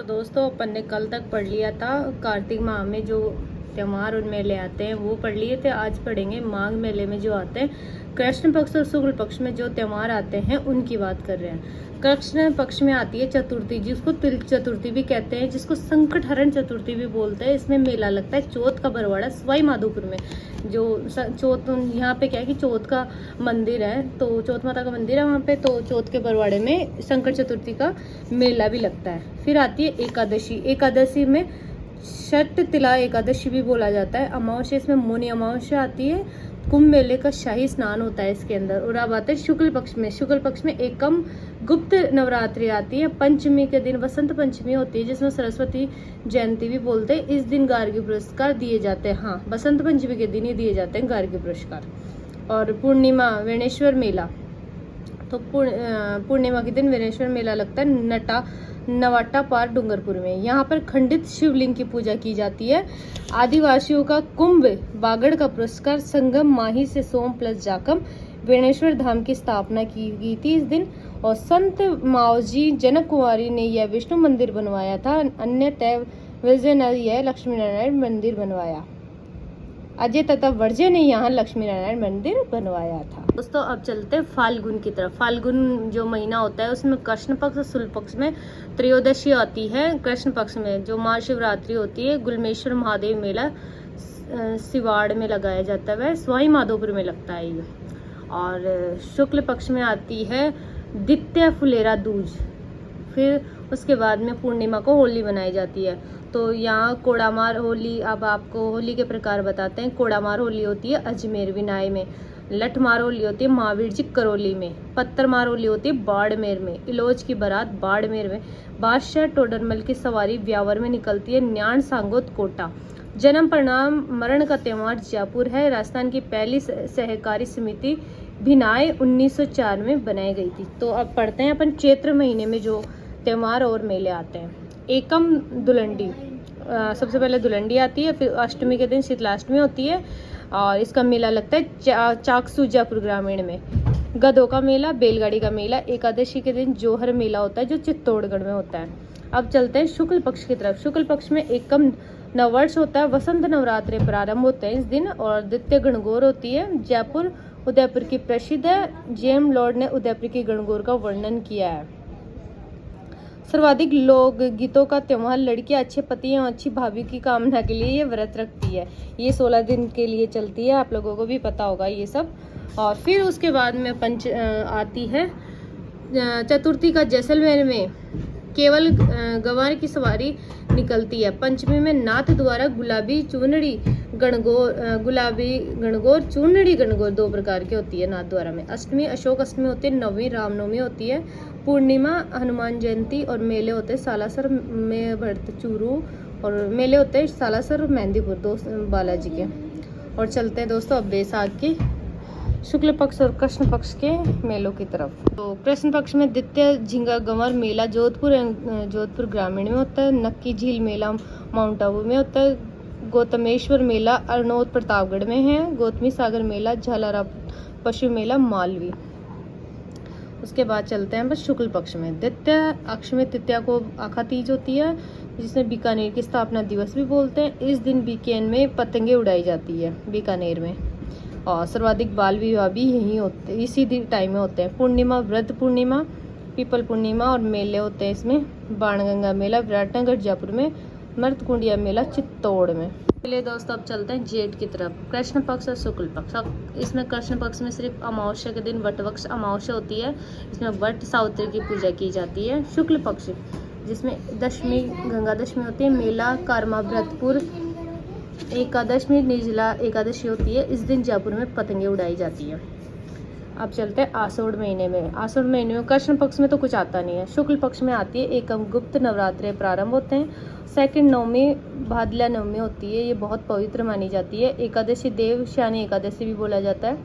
तो दोस्तों अपन ने कल तक पढ़ लिया था कार्तिक माह में जो त्यौहार और मेले आते हैं वो पढ़ लिए थे। आज पढ़ेंगे माघ मेले में जो आते हैं कृष्ण पक्ष और शुक्ल पक्ष में जो त्यौहार आते हैं उनकी बात कर रहे हैं। कृष्ण पक्ष में आती है चतुर्थी, जिसको तिल चतुर्थी भी कहते हैं, जिसको संकट हरण चतुर्थी भी बोलते हैं। इसमें मेला लगता है चौथ का बरवाड़ा सवाई माधोपुर में। जो चौथ यहाँ पे क्या है कि चौथ का मंदिर है, तो चौथ माता का मंदिर है वहाँ पे, तो चौथ के बरवाड़े में संकट चतुर्थी का मेला भी लगता है। फिर आती है एकादशी। एकादशी में शट तिला एकादशी भी बोला जाता है। अमावस्या इसमें मौनी अमावस्या आती है। कुंभ मेले का शाही स्नान होता है इसके अंदर। और अब आते हैं शुक्ल पक्ष में। शुक्ल पक्ष में एकम गुप्त नवरात्रि आती है। पंचमी के दिन वसंत पंचमी होती है, जिसमें सरस्वती जयंती भी बोलते हैं। इस दिन गार्गी पुरस्कार दिए जाते हैं। हाँ, बसंत पंचमी के दिन ही दिए जाते हैं गार्गी पुरस्कार। और पूर्णिमा वेणेश्वर मेला, तो पूर्णिमा के दिन वेणेश्वर मेला लगता है नवाटा पार डूंगरपुर में। यहाँ पर खंडित शिवलिंग की पूजा की जाती है। आदिवासियों का कुंभ बागड़ का पुरस्कार संगम माही से सोम प्लस जाकम वेणेश्वर धाम की स्थापना की गई थी इस दिन। और संत मावजी जनक कुमारी ने यह विष्णु मंदिर बनवाया था। अन्यतः विजय ने यह लक्ष्मी नारायण मंदिर बनवाया। अजय तथा वर्जय ने यहाँ लक्ष्मी नारायण मंदिर बनवाया था। दोस्तों अब चलते हैं फाल्गुन की तरफ। फाल्गुन जो महीना होता है उसमें कृष्ण पक्ष और शुक्ल पक्ष में त्रयोदशी आती है। कृष्ण पक्ष में जो महाशिवरात्रि होती है, गुलमेश्वर महादेव मेला सिवाड़ में लगाया जाता है, वह सवाई माधोपुर में लगता है ये। और शुक्ल पक्ष में आती है द्वितीय फुलेरा दूज। फिर उसके बाद में पूर्णिमा को होली बनाई जाती है। तो यहाँ कोड़ामार होली, अब आपको होली के प्रकार बताते हैं। कोड़ामार होली होती है अजमेर विनाय में। लठमार होली होती है महावीर जी करौली में। पत्थरमार होली होती है बाड़मेर में। इलोज की बारात बाड़मेर में। बादशाह टोडरमल की सवारी ब्यावर में निकलती है। न्याण सांगोत कोटा। जन्म प्रणाम मरण का त्योहार जयपुर है। राजस्थान की पहली सहकारी समिति भिनाय 1904 में बनाई गई थी। तो अब पढ़ते हैं अपन चैत्र महीने में जो त्योहार और मेले आते हैं। एकम दुलंडी, सबसे पहले दुलंडी आती है। फिर अष्टमी के दिन शीतलाष्टमी होती है और इसका मेला लगता है चाकसू जयपुर ग्रामीण में। गधों का मेला, बैलगाड़ी का मेला। एकादशी के दिन जोहर मेला होता है जो चित्तौड़गढ़ में होता है। अब चलते हैं शुक्ल पक्ष की तरफ। शुक्ल पक्ष में एकम नववर्ष होता है। वसंत नवरात्रि प्रारंभ होते हैं इस दिन। और द्वितीय गणगौर होती है। जयपुर उदयपुर की प्रसिद्ध है। जेम लॉर्ड ने उदयपुर की गणगौर का वर्णन किया है। सर्वाधिक लोक गीतों का त्योहार। लड़कियां अच्छे पति एवं अच्छी भाभी की कामना के लिए ये व्रत रखती है। ये 16 दिन के लिए चलती है, आप लोगों को भी पता होगा ये सब। और फिर उसके बाद में पंच आती है चतुर्थी का जैसलमेर में केवल गंवार की सवारी निकलती है। पंचमी में नाथ द्वारा गुलाबी गणगौर चूनड़ी गणगौर 2 प्रकार की होती है नाथ द्वारा में। अष्टमी अशोक अष्टमी होती है। नवमी रामनवमी होती है। पूर्णिमा हनुमान जयंती। और मेले होते हैं सालासर में भरत चूरू, और मेले होते हैं सालासर मेहंदीपुर 2 बालाजी के। और चलते हैं दोस्तों अब बैसाख की शुक्ल पक्ष और कृष्ण पक्ष के मेलों की तरफ। तो कृष्ण पक्ष में द्वितीय झींगा गंवर मेला जोधपुर ग्रामीण में होता है। नक्की झील मेला माउंट आबू में होता है। गौतमेश्वर मेला अरनोद प्रतापगढ़ में है। गौतमी सागर मेला झालारा पशु मेला मालवी। उसके बाद चलते हैं बस शुक्ल पक्ष में। द्वितीय अक्ष में तृतीया को आखा तीज होती है, जिसमें बीकानेर की स्थापना दिवस भी बोलते हैं। इस दिन बीकानेर में पतंगे उड़ाई जाती है बीकानेर में। और सर्वाधिक बाल विवाह भी यही होते इसी टाइम में होते हैं। पूर्णिमा व्रत पूर्णिमा, पीपल पूर्णिमा। और मेले होते हैं इसमें बाणगंगा मेला विराटनगर जयपुर में। मर्तकुंडिया मेला चित्तौड़ में। चलिए दोस्तों अब चलते हैं जेठ की तरफ। कृष्ण पक्ष और शुक्ल पक्ष। अब इसमें कृष्ण पक्ष में सिर्फ अमावस्या के दिन वटवृक्ष अमावस्या होती है, इसमें वट सावित्री की पूजा की जाती है। शुक्ल पक्ष जिसमें दशमी गंगा दशमी होती है। मेला कारमा भरतपुर। एकादशी निर्जला एकादशी होती है। इस दिन जयपुर में पतंगे उड़ाई जाती है। अब चलते हैं आषाढ़ महीने में। आषाढ़ महीने में कृष्ण पक्ष में तो कुछ आता नहीं है। शुक्ल पक्ष में आती है एकम गुप्त नवरात्रि प्रारंभ होते हैं। सेकंड नवमी भादला नवमी होती है, ये बहुत पवित्र मानी जाती है। एकादशी देवशानी एकादशी भी बोला जाता है।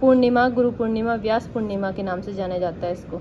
पूर्णिमा गुरु पूर्णिमा व्यास पूर्णिमा के नाम से जाना जाता है इसको।